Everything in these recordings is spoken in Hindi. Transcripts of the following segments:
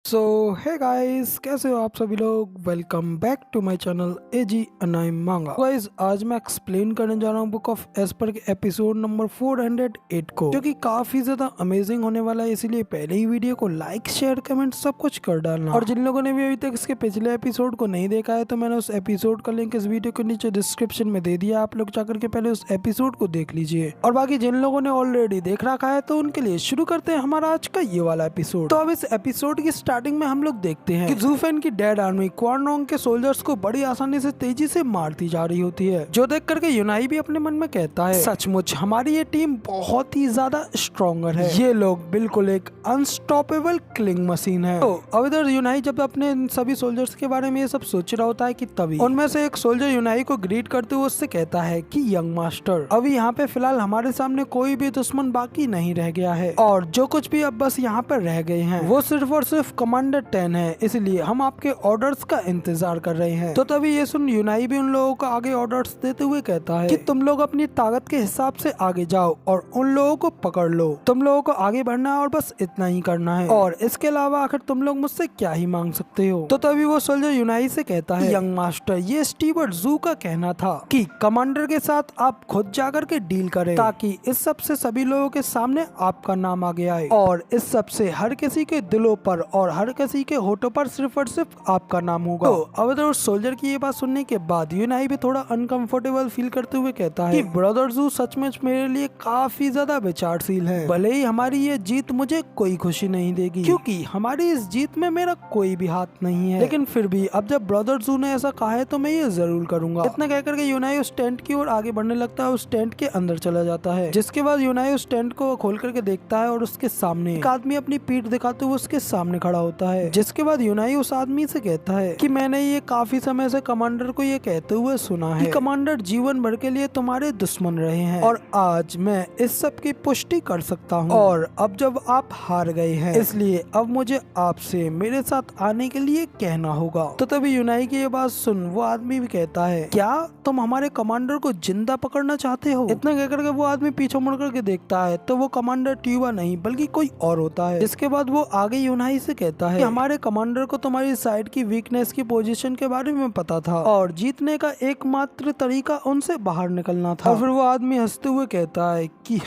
सो हे गाइस, कैसे हो आप सभी लोग। Welcome back to my channel A G anime manga. Guys, आज मैं एक्सप्लेन करने जा रहा हूँ बुक ऑफ एस्पर के एपिसोड नंबर 408 को, जो कि काफी ज्यादा अमेजिंग होने वाला है। इसीलिए पहले ही वीडियो को लाइक शेयर कमेंट सब कुछ कर डालना। और जिन लोगों ने भी अभी तक इसके पिछले एपिसोड को नहीं देखा है तो मैंने उस एपिसोड का लिंक इस वीडियो के नीचे डिस्क्रिप्शन में दे दिया। आप लोग जाकर के पहले उस एपिसोड को देख लीजिए। और बाकी जिन लोगों ने ऑलरेडी देख रखा है तो उनके लिए शुरू करते हैं हमारा आज का ये वाला एपिसोड। तो अब इस एपिसोड की स्टार्टिंग में हम लोग देखते हैं कि ज़ूफेन की डेड आर्मी क्वान रोंग के सोल्जर्स को बड़ी आसानी से तेजी से मारती जा रही होती है, जो देख करके यूनाई भी अपने मन में कहता है सचमुच हमारी ये टीम बहुत ही ज्यादा स्ट्रॉन्गर है। ये लोग बिल्कुल एक अनस्टॉपेबल किलिंग मशीन है। तो अब इधर यूनाई जब अपने सभी सोल्जर्स के बारे में ये सब सोच रहा होता है कि तभी उनमें से एक सोल्जर यूनाई को ग्रीट करते हुए उससे कहता है कि यंग मास्टर, अभी यहाँ पे फिलहाल हमारे सामने कोई भी दुश्मन बाकी नहीं रह गया है, और जो कुछ भी अब बस यहाँ पर रह गए हैं वो सिर्फ और सिर्फ कमांडर 10 है, इसलिए हम आपके ऑर्डर्स का इंतजार कर रहे हैं। तो तभी ये सुन यूनाई भी उन लोगों को आगे ऑर्डर्स देते हुए कहता है कि तुम लोग अपनी ताकत के हिसाब से आगे जाओ और उन लोगों को पकड़ लो। तुम लोगों को आगे बढ़ना है और बस इतना ही करना है, और इसके अलावा आखिर तुम लोग मुझसे क्या ही मांग सकते हो। तो तभी वो सोल्जर यूनाई से कहता है यंग मास्टर, ये स्टीवर्ट जू का कहना था कि कमांडर के साथ आप खुद जाकर के डील करें, ताकि इस सब से सभी लोगों के सामने आपका नाम आगे आए, और इस सब से हर किसी के दिलों पर और हर किसी के होठों पर सिर्फ और सिर्फ आपका नाम होगा। तो अब इधर उस सोल्जर की ये बात सुनने के बाद यूनाई भी थोड़ा अनकंफर्टेबल फील करते हुए कहता है कि ब्रदर जू सचमुच मेरे लिए काफी ज्यादा विचारशील है। भले ही हमारी ये जीत मुझे कोई खुशी नहीं देगी, क्योंकि हमारी इस जीत में मेरा कोई भी हाथ नहीं है, लेकिन फिर भी अब जब ब्रदर जू ने ऐसा कहा है तो मैं ये जरूर करूंगा। इतना कहकर के यूनाई उस टेंट की ओर आगे बढ़ने लगता है, उस टेंट के अंदर चला जाता है। जिसके बाद यूनाई उस टेंट को खोल करके देखता है और उसके सामने एक आदमी अपनी पीठ दिखाते हुए उसके सामने खड़ा होता है। जिसके बाद यूनाई उस आदमी से कहता है कि मैंने ये काफी समय से कमांडर को ये कहते हुए सुना है कि कमांडर जीवन भर के लिए तुम्हारे दुश्मन रहे हैं, और आज मैं इस सब की पुष्टि कर सकता हूँ। और अब जब आप हार गए हैं, इसलिए अब मुझे आपसे मेरे साथ आने के लिए कहना होगा। तो तभी यूनाई की ये बात सुन वो आदमी भी कहता है, क्या तुम हमारे कमांडर को जिंदा पकड़ना चाहते हो। इतना कहकर के वो आदमी पीछे मुड़ करके देखता है तो वो कमांडर ट्यूबा नहीं बल्कि कोई और होता है। जिसके बाद वो आगे यूनाई से कहता है कि हमारे कमांडर को तुम्हारी साइड की वीकनेस की पोजीशन के बारे में पता था, और जीतने का एकमात्र तरीका उनसे बाहर निकलना था। और फिर वो आदमी हंसते हुए कहता है कि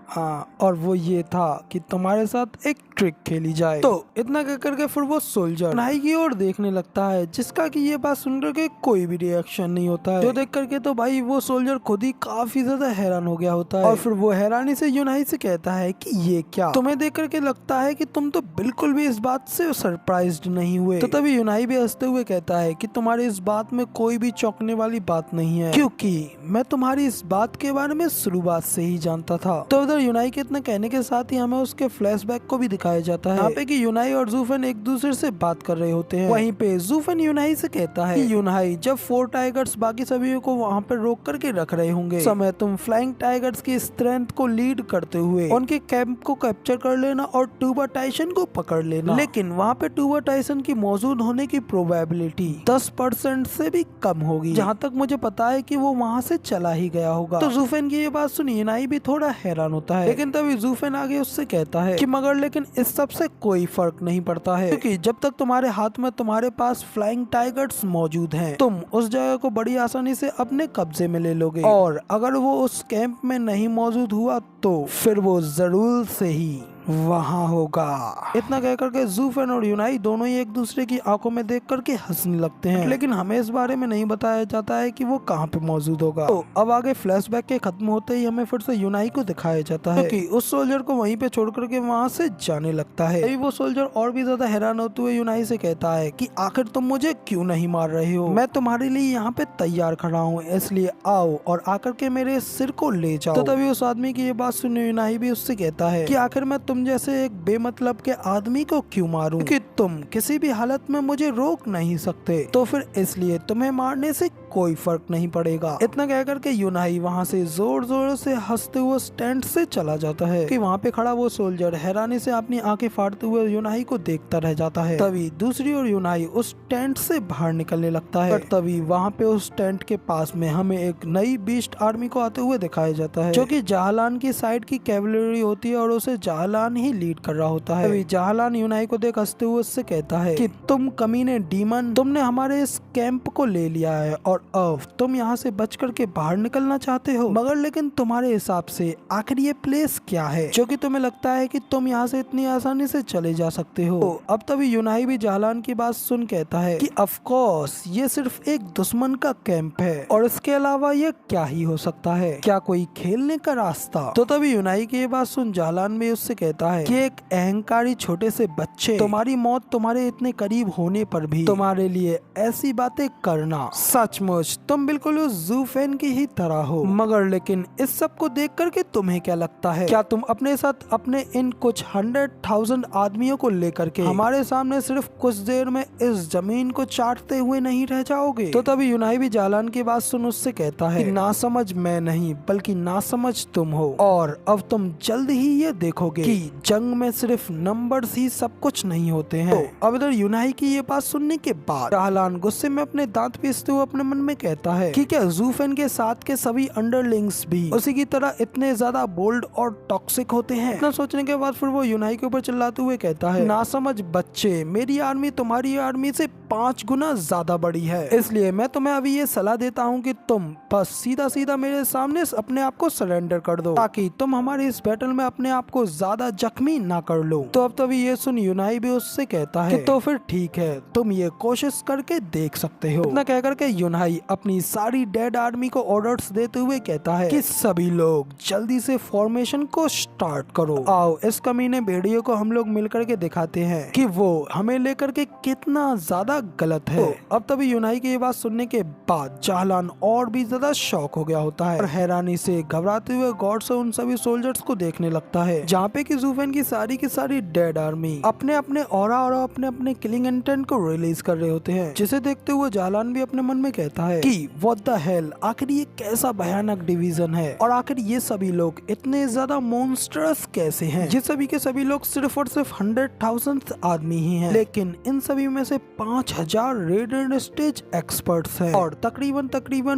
हाँ, और वो ये था कि तुम्हारे साथ एक ट्रिक खेली जाए। तो इतना कह करके फिर वो सोल्जर यूनाई की ओर देखने लगता है, जिसका कि ये बात सुन करके कोई भी रिएक्शन नहीं होता है। जो देख करके तो भाई वो सोल्जर खुद ही काफी ज्यादा हैरान हो गया होता है, और फिर वो हैरानी से यूनाई से कहता है कि ये क्या, तुम्हें देख करके लगता है कि तुम तो बिल्कुल भी इस बात से सरप्राइज्ड नहीं हुए। तो तभी यूनाई भी हंसते हुए कहता है कि तुम्हारी इस बात में कोई भी चौंकने वाली बात नहीं है, क्योंकि मैं तुम्हारी इस बात के बारे में शुरुआत से ही जानता था। तो उधर यूनाई के इतना कहने के साथ ही हमें उसके फ्लैशबैक को भी दिखाया जाता है, यहाँ पे कि यूनाई और ज़ूफेन एक दूसरे से बात कर रहे होते हैं। वहीं पे ज़ूफेन यूनाई से कहता है कि यूनाई, जब 4 टाइगर्स बाकी सभी को वहाँ पे रोक करके रख रहे होंगे, समय तुम फ्लाइंग टाइगर्स की स्ट्रेंथ को लीड करते हुए उनके कैंप को कैप्चर कर लेना और टूबा टाइसन को पकड़ लेना। लेकिन वहाँ पे टूबा टाइसन की मौजूद होने की प्रोबेबिलिटी 10% से भी कम होगी। जहाँ तक मुझे पता है कि वो वहाँ से चला ही गया होगा। तो ज़ूफेन की ये बात सुन यूनाई भी थोड़ा हैरान होता है, लेकिन तभी ज़ूफेन आगे उससे कहता है कि मगर लेकिन इस सब से कोई फर्क नहीं पड़ता है, क्योंकि जब तक तुम्हारे हाथ में तुम्हारे पास फ्लाइंग टाइगर्स मौजूद हैं, तुम उस जगह को बड़ी आसानी से अपने कब्जे में ले लोगे, और अगर वो उस कैंप में नहीं मौजूद हुआ तो फिर वो जरूर से ही वहाँ होगा। इतना कह करके ज़ूफेन और यूनाई दोनों ही एक दूसरे की आंखों में देख करके हंसने लगते हैं, लेकिन हमें इस बारे में नहीं बताया जाता है कि वो कहाँ पे मौजूद होगा। तो अब आगे फ्लैशबैक के खत्म होते ही हमें फिर से यूनाई को दिखाया जाता है कि उस सोल्जर को वहीं पे छोड़ करके वहाँ से जाने लगता है। अभी वो सोल्जर और भी ज्यादा हैरान होते हुए यूनाई से कहता है कि आखिर तुम मुझे क्यों नहीं मार रहे हो, मैं तुम्हारे लिए यहाँ पे तैयार खड़ा हूँ, इसलिए आओ और आकर के मेरे सिर को ले जाओ। तो तभी उस आदमी की ये बात सुन यूनाई भी उससे कहता है कि आखिर मैं तुम जैसे एक बेमतलब के आदमी को क्यों मारूं, कि तुम किसी भी हालत में मुझे रोक नहीं सकते, तो फिर इसलिए तुम्हें मारने से कोई फर्क नहीं पड़ेगा। इतना कहकर के यूनाई वहाँ से जोर जोर से हंसते हुए टेंट से चला जाता है कि वहाँ पे खड़ा वो सोल्जर हैरानी से अपनी आंखें फाड़ते हुए यूनाई को देखता रह जाता है। तभी दूसरी ओर यूनाई उस टेंट से बाहर निकलने लगता है। तभी वहाँ पे उस टेंट के पास में हमें एक नई बीस्ट आर्मी को आते हुए दिखाया जाता है, जो कि जहलान की साइड की कैवलरी होती है और उसे जहलान ही लीड कर रहा होता है। तभी जहलान यूनाई को देख हंसते हुए उससे कहता है कि तुम कमीने डीमन, तुमने हमारे इस कैंप को ले लिया है और अब तुम यहाँ से बच करके बाहर निकलना चाहते हो, मगर लेकिन तुम्हारे हिसाब से आखिर ये प्लेस क्या है जो कि तुम्हें लगता है कि तुम यहाँ से इतनी आसानी से चले जा सकते हो। तो अब तभी यूनाई भी जहलान की बात सुन कहता है कि ऑफ कोर्स ये सिर्फ एक दुश्मन का कैंप है और इसके अलावा ये क्या ही हो सकता है, क्या कोई खेलने का रास्ता। तो तभी यूनाई की ये बात सुन जहलान भी उससे कहता है कि एक अहंकारी छोटे से बच्चे, तुम्हारी मौत तुम्हारे इतने करीब होने पर भी तुम्हारे लिए ऐसी बातें करना, सचमुच तुम बिल्कुल उस जू फैन की ही तरह हो। मगर लेकिन इस सब को देख करके तुम्हें क्या लगता है, क्या तुम अपने साथ अपने इन कुछ 100,000 आदमियों को लेकर के हमारे सामने सिर्फ कुछ देर में इस जमीन को चाटते हुए नहीं रह जाओगे। तो तभी यूनाई भी जहलान की बात सुन उससे कहता है कि ना समझ मैं नहीं बल्कि ना समझ तुम हो, और अब तुम जल्द ही ये देखोगे कि जंग में सिर्फ नंबर्स ही सब कुछ नहीं होते हैं। तो अब इधर यूनाई की ये बात सुनने के बाद जहलान गुस्से में अपने दांत पीसते हुए अपने मन में कहता है कि क्या जूफेन के साथ के सभी अंडरलिंग्स भी उसी की तरह इतने ज्यादा बोल्ड और टॉक्सिक होते हैं। इतना सोचने के बाद फिर वो यूनाई के ऊपर चिल्लाते हुए कहता है, ना समझ बच्चे, मेरी आर्मी तुम्हारी आर्मी से 5 गुना ज्यादा बड़ी है, इसलिए मैं तुम्हें अभी ये सलाह देता हूँ कि तुम बस सीधा सीधा मेरे सामने अपने आप को सरेंडर कर दो, ताकि तुम हमारे इस बैटल में अपने आप को ज्यादा जख्मी ना कर लो। तो अब तभी ये सुन यूनाई भी उससे कहता है कि तो फिर ठीक है, तुम ये कोशिश करके देख सकते हो। इतना कह करके यूनाई अपनी सारी डेड आर्मी को ऑर्डर्स देते हुए कहता है कि सभी लोग जल्दी से फॉर्मेशन को स्टार्ट करो, आओ इस कमीने भेड़ियों को हम लोग मिलकर के दिखाते हैं कि वो हमें लेकर के कितना ज्यादा गलत है। तो अब तभी यूनाई की ये बात सुनने के बाद जहलान और भी ज्यादा शॉक हो गया होता है और हैरानी से घबराते हुए गॉड से उन सभी सोल्जर्स को देखने लगता है, जहाँ पे कि जूफेन की सारी डेड आर्मी अपने अपने ऑरा और अपने अपने किलिंग इंटेंट को रिलीज कर रहे होते हैं, जिसे देखते हुए जहलान भी अपने मन में कहता है कि व्हाट द हेल, आखिर ये कैसा भयानक डिवीजन है और आखिर ये सभी लोग इतने ज्यादा मॉन्स्टरस कैसे हैं। ये सभी के सभी लोग सिर्फ और सिर्फ 100,000 आदमी ही हैं, लेकिन इन सभी में से 5,000 रेडिएंट स्टेज एक्सपर्ट्स हैं और तकरीबन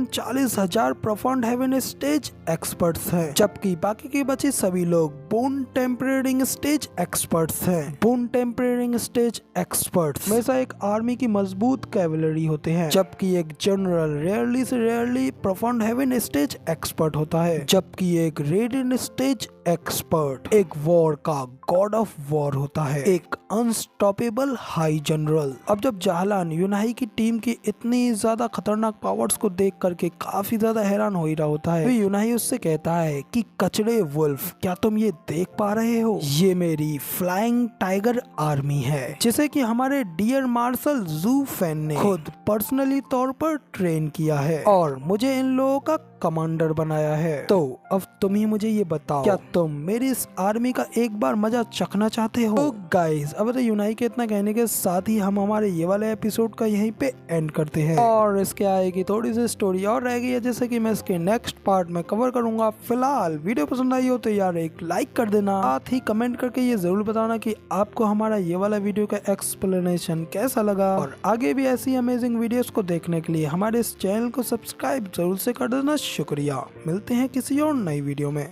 40,000 प्रोफाउंड हेवन स्टेज एक्सपर्ट्स हैं, जबकि बाकी के बचे सभी लोग बोन टेम्परेरिंग स्टेज एक्सपर्ट्स हैं। बोन टेम्परेरिंग स्टेज एक्सपर्ट्स हमेशा एक आर्मी की मजबूत कैवलरी होते हैं, जबकि एक जनरल रेयरली से rarely profound heaven stage expert होता है, जबकि एक रेडिएंट स्टेज एक्सपर्ट एक वॉर का गॉड ऑफ वॉर होता है, एक अनस्टॉपेबल हाई जनरल। अब जब जहलान यूनाई की टीम की इतनी ज्यादा खतरनाक पावर्स को देख करके काफी ज्यादा हैरान हो ही रहा होता है, यूनाई उससे कहता है कि कचड़े वुल्फ, क्या तुम ये देख पा रहे हो, ये मेरी फ्लाइंग टाइगर आर्मी है, जिसे कि हमारे डियर मार्शल जू फैन ने खुद पर्सनली तौर पर ट्रेन किया है और मुझे इन लोगों का कमांडर बनाया है। तो अब तुम ही मुझे ये बताओ, क्या तुम मेरी इस आर्मी का एक बार मजा चखना चाहते हो। तो गाइस, अब तो यूनाई के इतना कहने के साथ ही हम हमारे ये वाले एपिसोड का यहीं पे एंड करते हैं और इसके आगे की थोड़ी सी स्टोरी और रह गई है, जैसे कि मैं इसके नेक्स्ट पार्ट में कवर करूंगा। फिलहाल वीडियो पसंद आई हो तो यार एक लाइक कर देना, साथ ही कमेंट करके ये जरूर बताना कि आपको हमारा ये वाला वीडियो का एक्सप्लेनेशन कैसा लगा, और आगे भी ऐसी अमेजिंग वीडियोस को देखने के लिए हमारे इस चैनल को सब्सक्राइब जरूर से कर देना। शुक्रिया, मिलते हैं किसी और नई वीडियो में।